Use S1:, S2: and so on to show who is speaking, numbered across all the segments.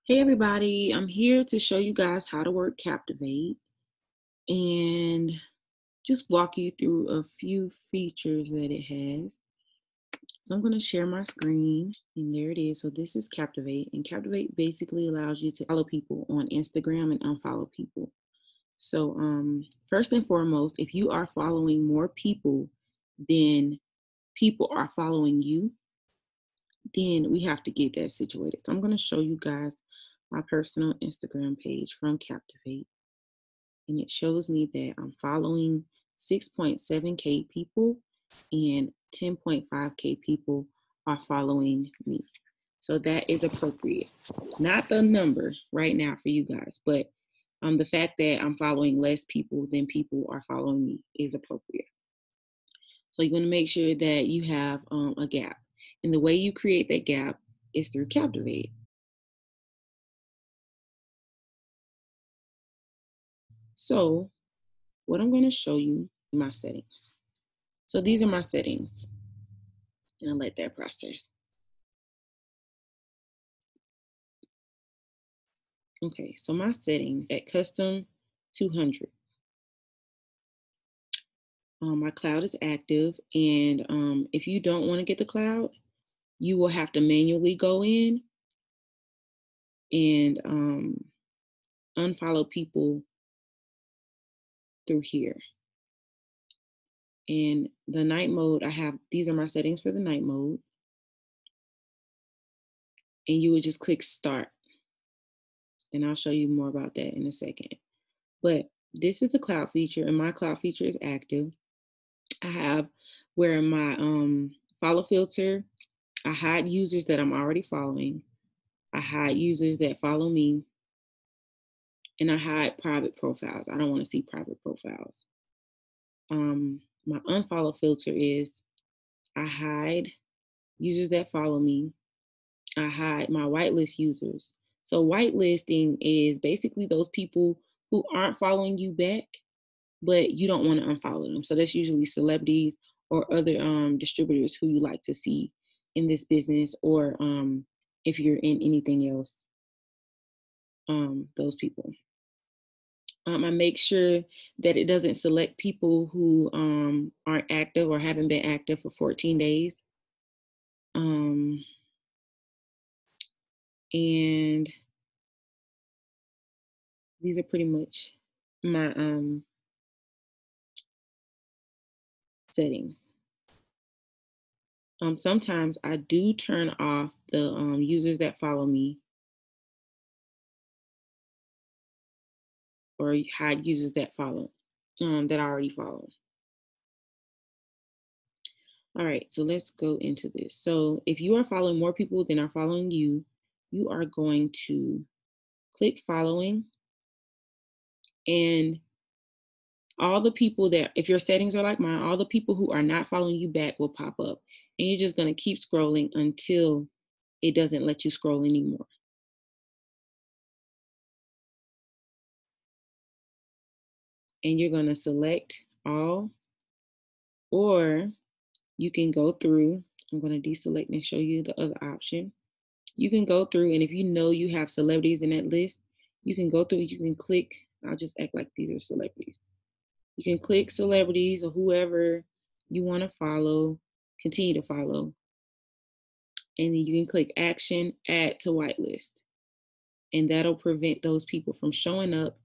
S1: Hey everybody, I'm here to show you guys how to work Captivate and just walk you through a few features that it has. So I'm going to share my screen and there it is. So this is Captivate, and Captivate basically allows you to follow people on Instagram and unfollow people. So first and foremost, if you are following more people than people are following you, then we have to get that situated. So I'm going to show you guys my personal Instagram page from Captivate. And it shows me that I'm following 6.7K people and 10.5K people are following me. So that is appropriate. Not the number right now for you guys, but the fact that I'm following less people than people are following me is appropriate. So you're going to make sure that you have a gap. And the way you create that gap is through Captivate. So what I'm going to show you my settings. So these are my settings, and I'll let that process. Okay, so my settings at custom 200. My cloud is active, and if you don't want to get the cloud, you will have to manually go in and unfollow people through here. And the night mode, these are my settings for the night mode. And you would just click start. And I'll show you more about that in a second. But this is the cloud feature, and my cloud feature is active. I have where my follow filter, I hide users that I'm already following. I hide users that follow me. And I hide private profiles. I don't want to see private profiles. My unfollow filter is I hide users that follow me. I hide my whitelist users. So whitelisting is basically those people who aren't following you back, but you don't want to unfollow them. So that's usually celebrities or other distributors who you like to see in this business, or if you're in anything else, those people. I make sure that it doesn't select people who aren't active or haven't been active for 14 days. And these are pretty much my settings. Sometimes I do turn off the users that follow me, or hide users that follow, that I already follow. All right, so let's go into this. So if you are following more people than are following you, you are going to click following, and all the people that, if your settings are like mine, all the people who are not following you back will pop up. And you're just going to keep scrolling until it doesn't let you scroll anymore. And you're going to select all, or you can go through. I'm going to deselect and show you the other option. You can go through, and if you know you have celebrities in that list, you can go through, you can click. I'll just act like these are celebrities. You can click celebrities or whoever you want to follow, continue to follow. And then you can click action, add to whitelist. And that'll prevent those people from showing up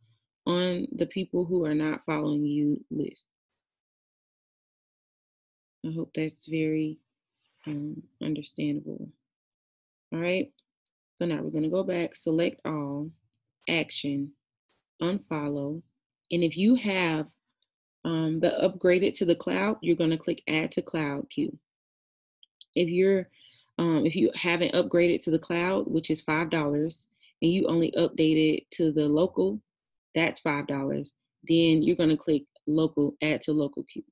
S1: on the people who are not following you list. I hope that's very understandable. All right. So now we're going to go back, select all, action, unfollow. And if you have the upgraded to the cloud, you're going to click add to cloud queue. If you haven't upgraded to the cloud, which is $5, and you only updated to the local, that's $5. Then you're going to click local, add to local queue.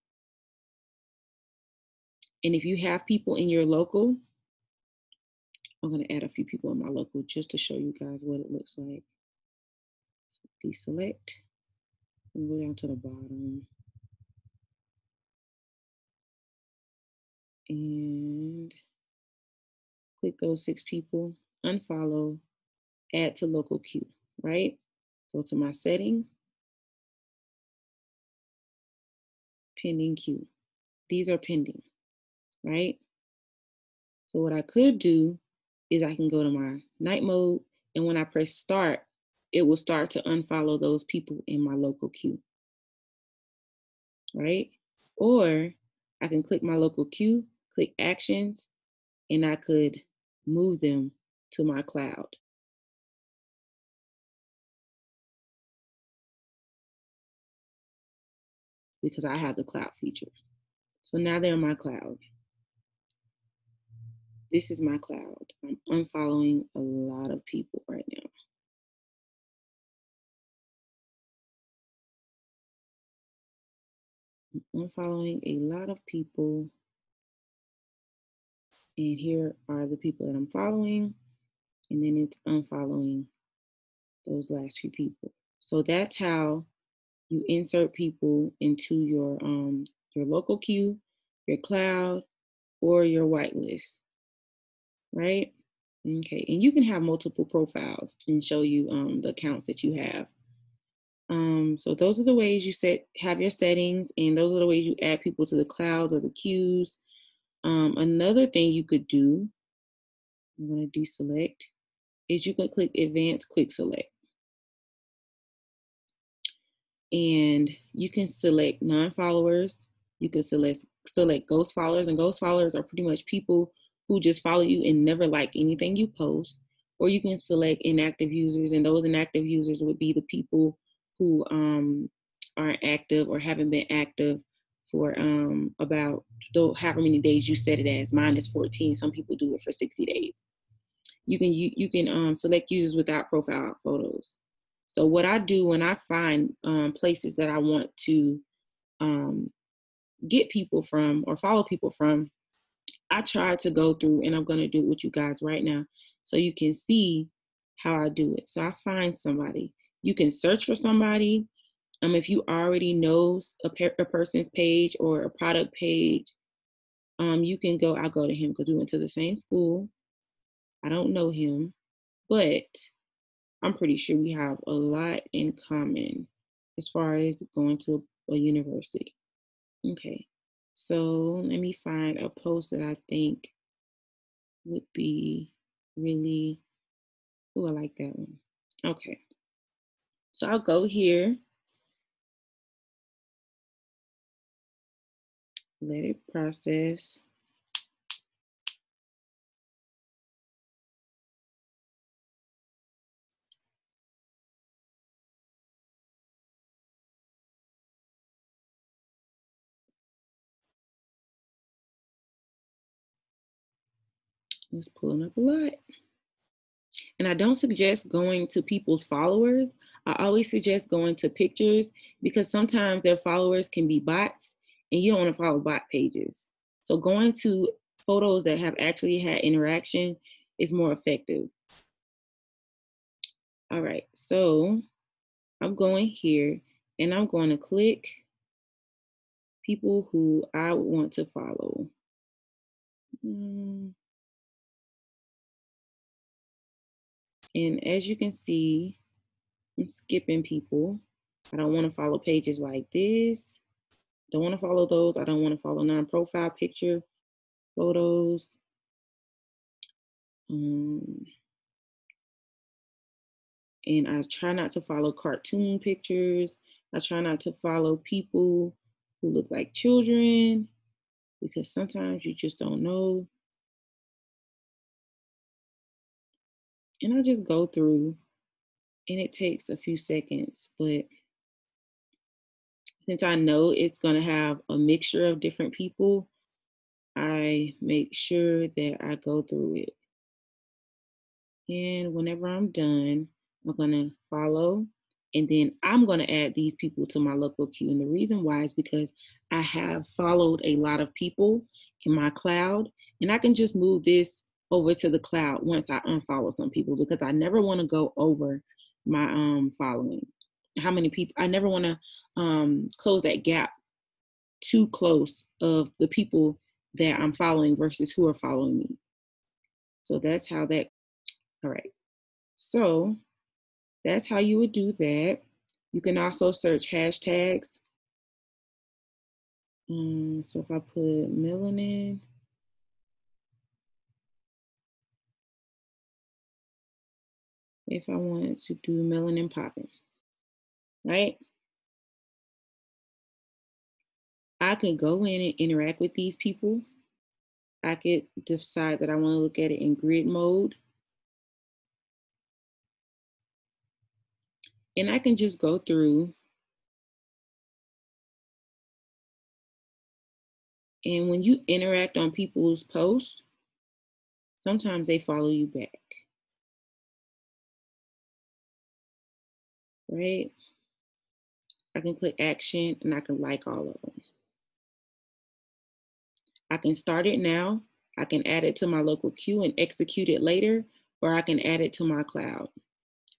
S1: And if you have people in your local, I'm going to add a few people in my local just to show you guys what it looks like. Deselect and go down to the bottom. And click those 6 people, unfollow, add to local queue, right? Go to my settings, pending queue. These are pending, right? So what I could do is I can go to my night mode, and when I press start, it will start to unfollow those people in my local queue, right? Or I can click my local queue, click actions, and I could move them to my cloud. Because I have the cloud feature. So now they're in my cloud. This is my cloud. I'm unfollowing a lot of people right now. I'm unfollowing a lot of people. And here are the people that I'm following. And then it's unfollowing those last few people. So that's how you insert people into your local queue, your cloud, or your whitelist, right? Okay, and you can have multiple profiles and show you the accounts that you have. So those are the ways you have your settings, and those are the ways you add people to the clouds or the queues. Another thing you could do, I'm going to deselect, is you can click Advanced Quick Select. And you can select non-followers. You can select ghost followers, and ghost followers are pretty much people who just follow you and never like anything you post. Or you can select inactive users, and those inactive users would be the people who aren't active or haven't been active for about however many days you set it as. Mine is 14. Some people do it for 60 days. You can select users without profile photos. So what I do when I find places that I want to get people from or follow people from, I try to go through, and I'm going to do it with you guys right now so you can see how I do it. So I find somebody. You can search for somebody. If you already know a person's page or a product page, you can go, I'll go to him because we went to the same school. I don't know him, but I'm pretty sure we have a lot in common as far as going to a university. Okay, so let me find a post that I think would be really, oh, I like that one. Okay, so I'll go here, let it process. It's pulling up a lot. And I don't suggest going to people's followers. I always suggest going to pictures because sometimes their followers can be bots and you don't want to follow bot pages. So going to photos that have actually had interaction is more effective. All right, so I'm going here and I'm going to click people who I would want to follow. And as you can see, I'm skipping people. I don't want to follow pages like this. Don't want to follow those. I don't want to follow non-profile picture photos. And I try not to follow cartoon pictures. I try not to follow people who look like children because sometimes you just don't know. And I just go through and it takes a few seconds, but since I know it's going to have a mixture of different people, I make sure that I go through it. And whenever I'm done, I'm going to follow. And then I'm going to add these people to my local queue. And the reason why is because I have followed a lot of people in my cloud. And I can just move this over to the cloud once I unfollow some people because I never want to go over my following. How many people? I never want to close that gap too close of the people that I'm following versus who are following me. So that's how that, all right. So that's how you would do that. You can also search hashtags. So if I put melanin, if I wanted to do melanin popping, right? I could go in and interact with these people. I could decide that I want to look at it in grid mode. And I can just go through. And when you interact on people's posts, sometimes they follow you back, right? I can click action and I can like all of them. I can start it now. I can add it to my local queue and execute it later, or I can add it to my cloud.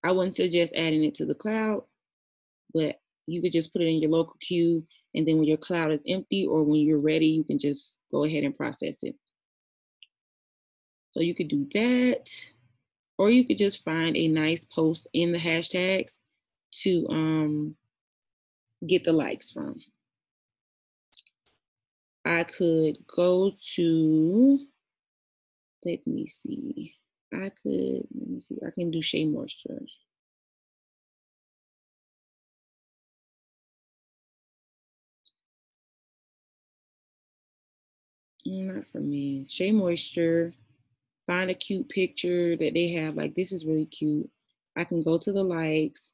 S1: I wouldn't suggest adding it to the cloud, but you could just put it in your local queue. And then when your cloud is empty or when you're ready, you can just go ahead and process it. So you could do that, or you could just find a nice post in the hashtags to get the likes from. I could go to, let me see. I can do Shea Moisture. Not for men. Shea Moisture. Find a cute picture that they have. Like, this is really cute. I can go to the likes.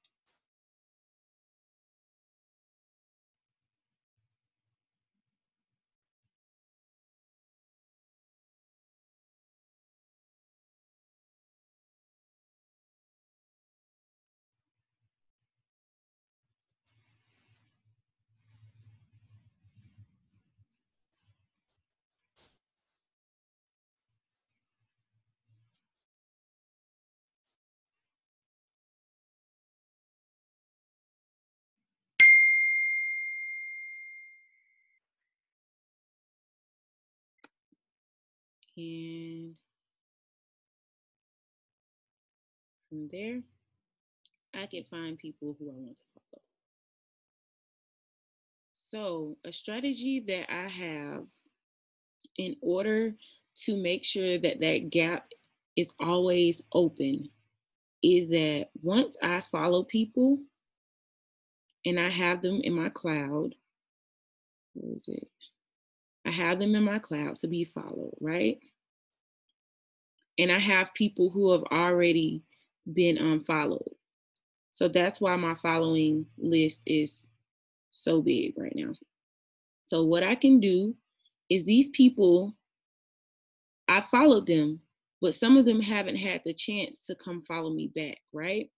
S1: And from there, I can find people who I want to follow. So a strategy that I have in order to make sure that that gap is always open is that once I follow people and I have them in my cloud, where is it? I have them in my cloud to be followed, right? And I have people who have already been unfollowed. So that's why my following list is so big right now. So what I can do is these people, I followed them, but some of them haven't had the chance to come follow me back, right?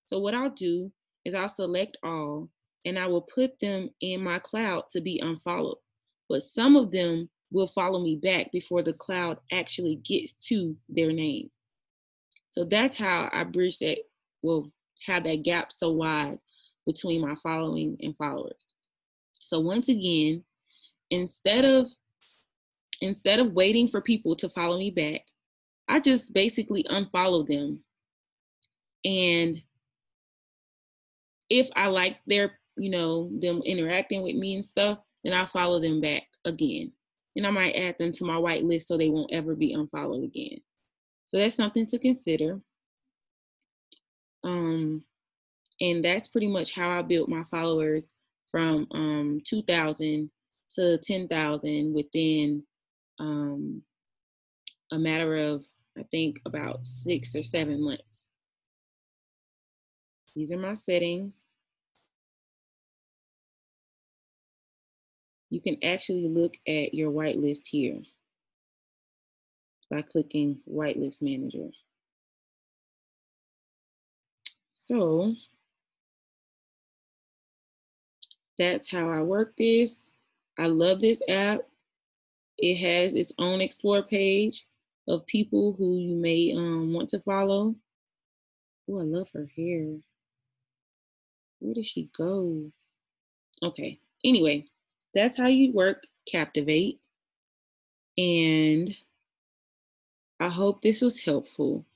S1: So what I'll do is I'll select all and I will put them in my cloud to be unfollowed. But some of them will follow me back before the cloud actually gets to their name. So that's how I bridge that, well, have that gap so wide between my following and followers. So once again, instead of waiting for people to follow me back, I just basically unfollow them. And if I like their, them interacting with me and stuff, then I'll follow them back again. And I might add them to my whitelist so they won't ever be unfollowed again. So that's something to consider. And that's pretty much how I built my followers from 2,000 to 10,000 within a matter of, I think, about 6 or 7 months. These are my settings. You can actually look at your whitelist here by clicking Whitelist Manager. So that's how I work this. I love this app. It has its own explore page of people who you may want to follow. Oh, I love her hair. Where did she go? Okay. Anyway, that's how you work Captivate. And I hope this was helpful.